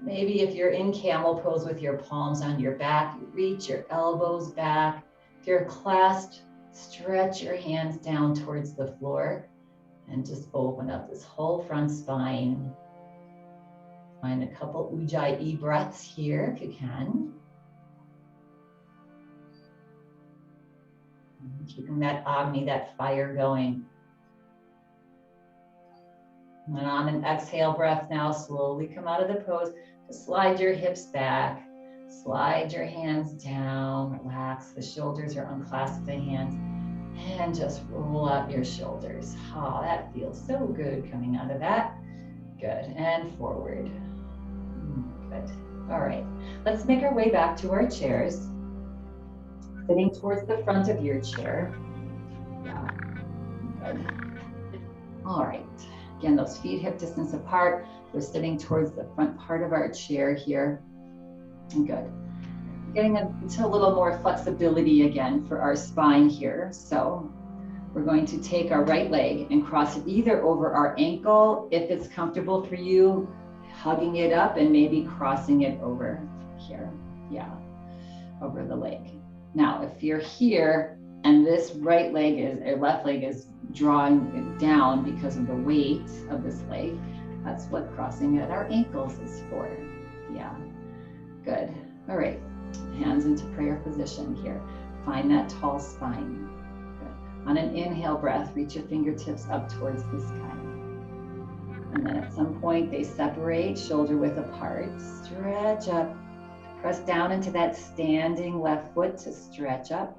Maybe if you're in camel pose with your palms on your back, you reach your elbows back. If you're clasped, stretch your hands down towards the floor and just open up this whole front spine. Find a couple Ujjayi breaths here if you can. Keeping that Agni, that fire going. And on an exhale breath now, slowly come out of the pose. Just slide your hips back. Slide your hands down. Relax. The shoulders or unclasp the hands. And just roll out your shoulders. Oh, that feels so good coming out of that. Good. And forward. Good. All right. Let's make our way back to our chairs. Sitting towards the front of your chair. Yeah. Good. All right. Again, those feet hip distance apart. We're sitting towards the front part of our chair here. Good. Getting into a little more flexibility again for our spine here. So we're going to take our right leg and cross it either over our ankle, if it's comfortable for you, hugging it up and maybe crossing it over here. Yeah, over the leg. Now, if you're here and this right leg is, or left leg is drawing it down because of the weight of this leg, that's what crossing at our ankles is for. Yeah, good. All right, hands into prayer position here. Find that tall spine. Good. On an inhale breath, reach your fingertips up towards the sky. And then at some point they separate, shoulder width apart. Stretch up. Press down into that standing left foot to stretch up.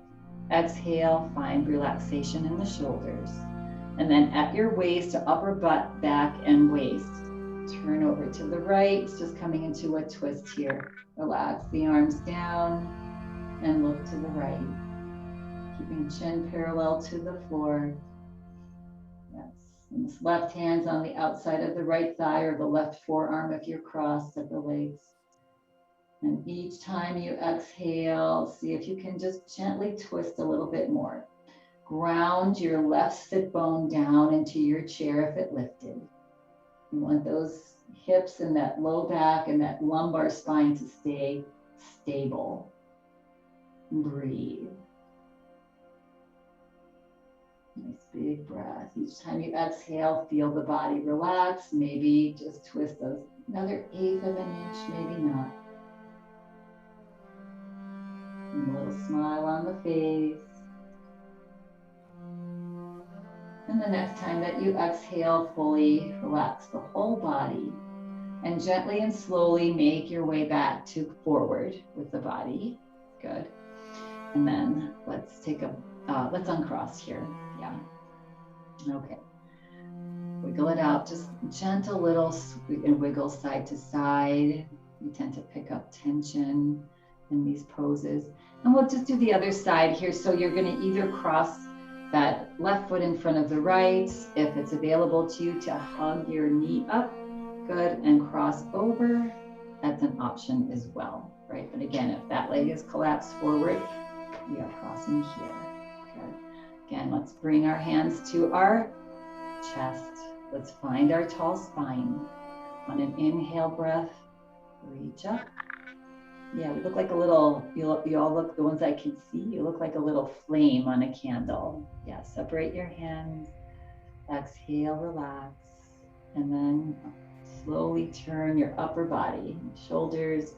Exhale, find relaxation in the shoulders. And then at your waist to upper butt, back, and waist. Turn over to the right, just coming into a twist here. Relax the arms down and look to the right. Keeping chin parallel to the floor. Yes. And this left hand's on the outside of the right thigh or the left forearm if you're crossed at the legs. And each time you exhale, see if you can just gently twist a little bit more. Ground your left sit bone down into your chair if it lifted. You want those hips and that low back and that lumbar spine to stay stable. Breathe. Nice big breath. Each time you exhale, feel the body relax. Maybe just twist another 1/8 of an inch, maybe not. And a little smile on the face. And the next time that you exhale, fully relax the whole body. And gently and slowly make your way back to forward with the body. Good. And then let's let's uncross here. Yeah. Okay. Wiggle it out, just gentle little and wiggle side to side. We tend to pick up tension in these poses. And we'll just do the other side here. So you're going to either cross that left foot in front of the right, if it's available to you, to hug your knee up. Good. And cross over. That's an option as well, right? But again, if that leg is collapsed forward, we are crossing here. Good. Again, let's bring our hands to our chest. Let's find our tall spine. On an inhale breath, reach up. Yeah, we look like a little, you all look, the ones I can see, you look like a little flame on a candle. Yeah, separate your hands. Exhale, relax. And then slowly turn your upper body, shoulders,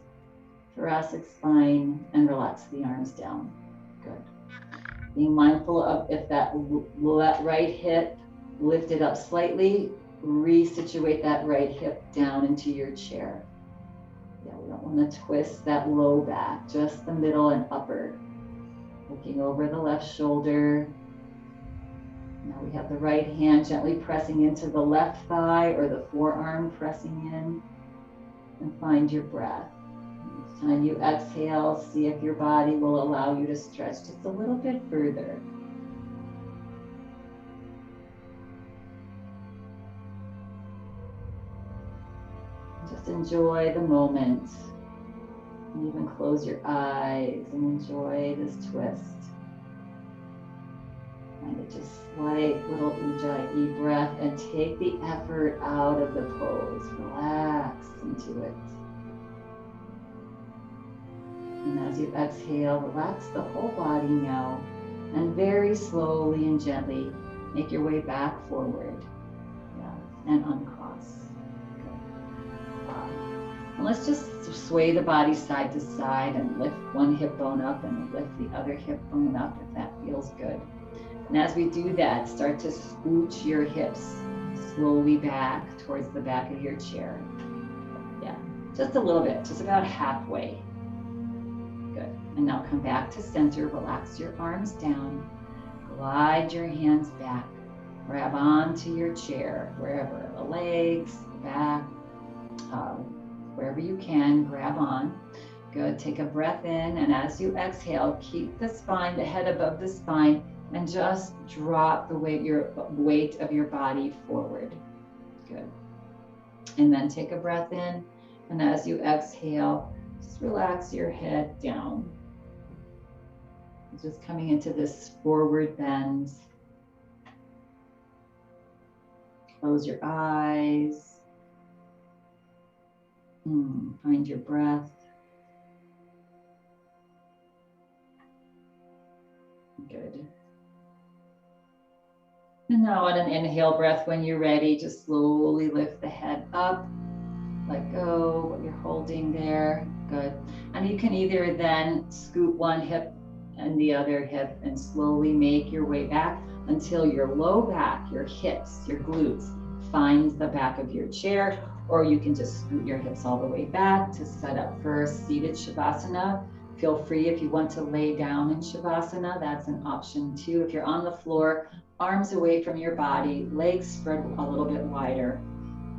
thoracic spine, and relax the arms down. Good. Being mindful of if that right hip lifted up slightly, resituate that right hip down into your chair. Yeah, we don't want to twist that low back, just the middle and upper. Looking over the left shoulder. Now we have the right hand gently pressing into the left thigh or the forearm pressing in. And find your breath. Each time you exhale, see if your body will allow you to stretch just a little bit further. Just enjoy the moment. And even close your eyes and enjoy this twist. Find a just slight little Ujjayi breath and take the effort out of the pose. Relax into it. And as you exhale, relax the whole body now. And very slowly and gently make your way back forward. Yeah, and uncross. Good. And let's just sway the body side to side and lift one hip bone up and lift the other hip bone up if that feels good. And as we do that, start to scooch your hips slowly back towards the back of your chair. Yeah, just a little bit, just about halfway. Good. And now come back to center, relax your arms down, glide your hands back, grab onto your chair, wherever, the legs, the back, wherever you can, grab on. Good, take a breath in, and as you exhale, keep the spine, the head above the spine, and just drop the weight of your body forward. Good. And then take a breath in, and as you exhale, just relax your head down. Just coming into this forward bend. Close your eyes. Find your breath. Good. And now on an inhale breath, when you're ready, just slowly lift the head up. Let go what you're holding there. Good. And you can either then scoot one hip and the other hip and slowly make your way back until your low back, your hips, your glutes finds the back of your chair, or you can just scoot your hips all the way back to set up for seated Shavasana. Feel free if you want to lay down in Shavasana, that's an option too. If you're on the floor, arms away from your body, legs spread a little bit wider.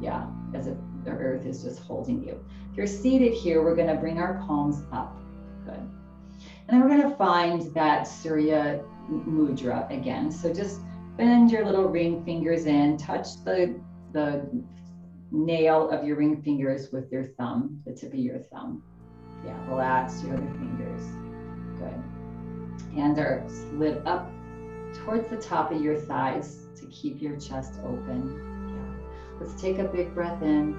Yeah, as if the earth is just holding you. If you're seated here, we're gonna bring our palms up. Good. And then we're gonna find that Surya Mudra again. So just bend your little ring fingers in, touch the nail of your ring fingers with your thumb, the tip of your thumb. Yeah, relax your other fingers. Good. Hands are slid up towards the top of your thighs to keep your chest open. Yeah. Let's take a big breath in.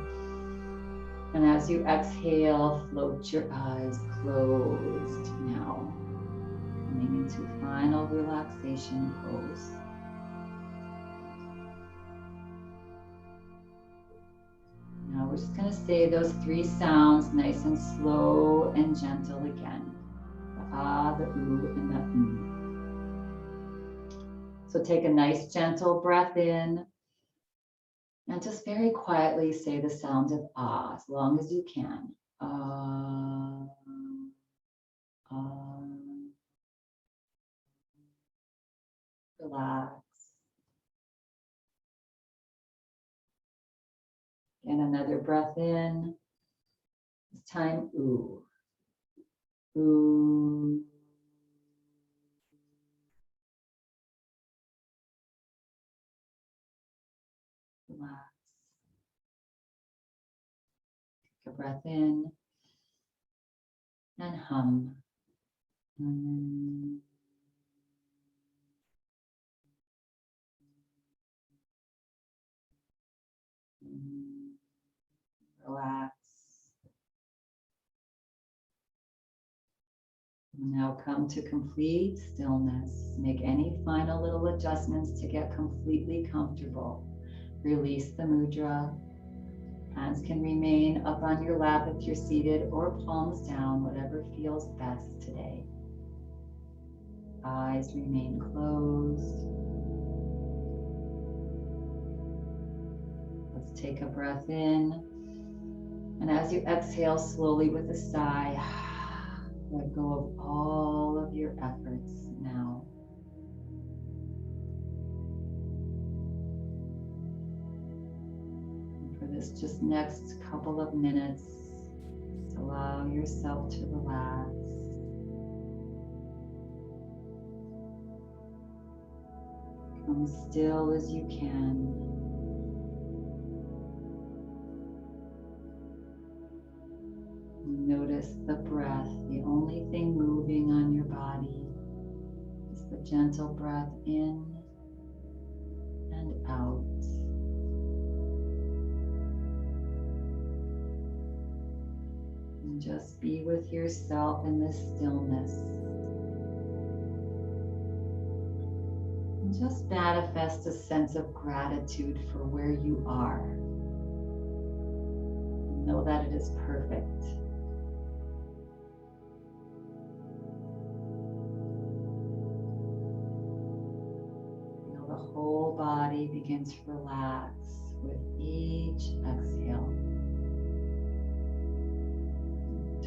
And as you exhale, float your eyes closed now. Coming into final relaxation pose. Now we're just going to say those three sounds nice and slow and gentle again. The ah, the ooh, and the So take a nice gentle breath in and just very quietly say the sound of ah as long as you can. Ah, ah. Relax. And another breath in. This time, ooh. Ooh. Relax. Take a breath in and hum. Relax. Now come to complete stillness. Make any final little adjustments to get completely comfortable. Release the mudra. Hands can remain up on your lap if you're seated, or palms down, whatever feels best today. Eyes remain closed. Let's take a breath in. And as you exhale slowly with a sigh, let go of all of your efforts now. And for this just next couple of minutes, just allow yourself to relax. Come still as you can. Notice the breath. The only thing moving on your body is the gentle breath in and out. And just be with yourself in this stillness. And just manifest a sense of gratitude for where you are. Know that it is perfect. Feel the whole body begin to relax with each exhale.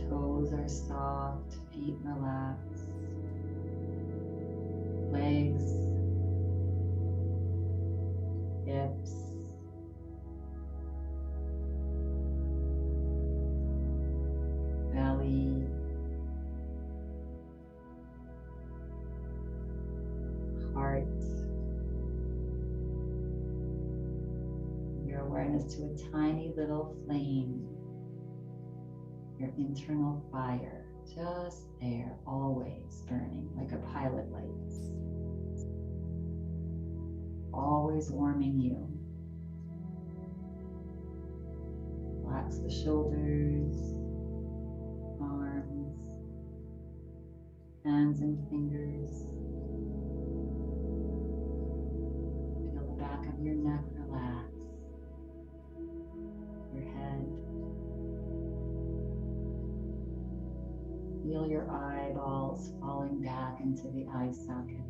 Toes are soft, feet relaxed, legs, hips, belly, heart, your awareness to a tiny little flame, your internal fire, just there, always burning like a pilot light, always warming you. Relax the shoulders, arms, hands and fingers. Feel the back of your neck relax. Your head. Feel your eyeballs falling back into the eye sockets.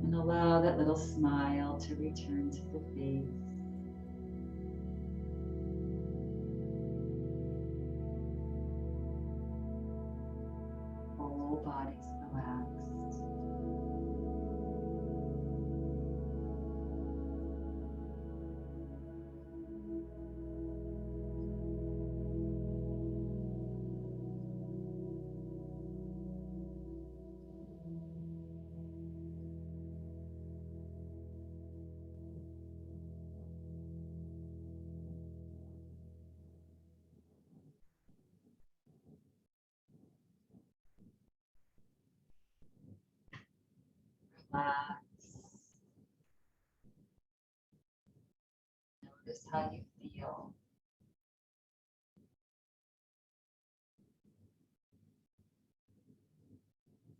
And allow that little smile to return to the face. Whole body's relaxed. Relax. Notice how you feel.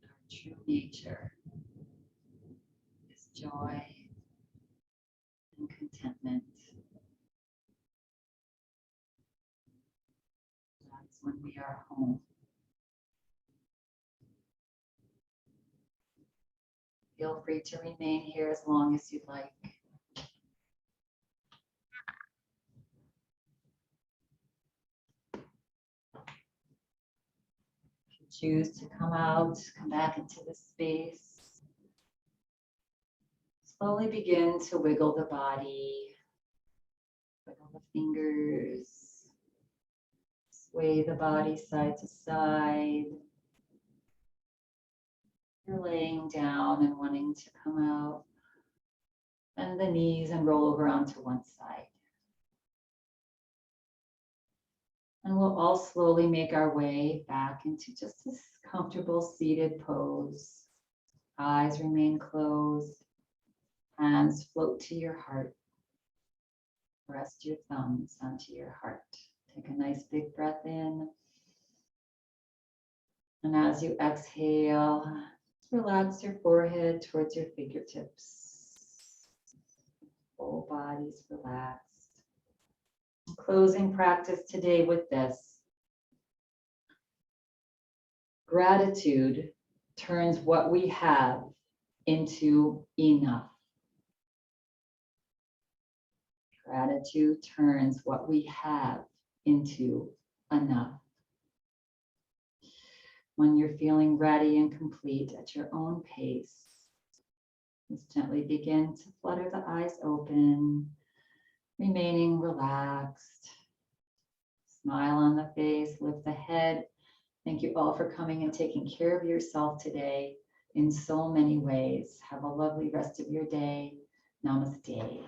Our true nature is joy and contentment. That's when we are home. Feel free to remain here as long as you'd like. If you choose to come out, come back into the space, slowly begin to wiggle the body, wiggle the fingers, sway the body side to side. You're laying down and wanting to come out. Bend the knees and roll over onto one side. And we'll all slowly make our way back into just this comfortable seated pose. Eyes remain closed. Hands float to your heart. Rest your thumbs onto your heart. Take a nice big breath in. And as you exhale, relax your forehead towards your fingertips. Whole body's relaxed. Closing practice today with this. Gratitude turns what we have into enough. Gratitude turns what we have into enough. When you're feeling ready and complete at your own pace, just gently begin to flutter the eyes open, remaining relaxed. Smile on the face, lift the head. Thank you all for coming and taking care of yourself today in so many ways. Have a lovely rest of your day. Namaste.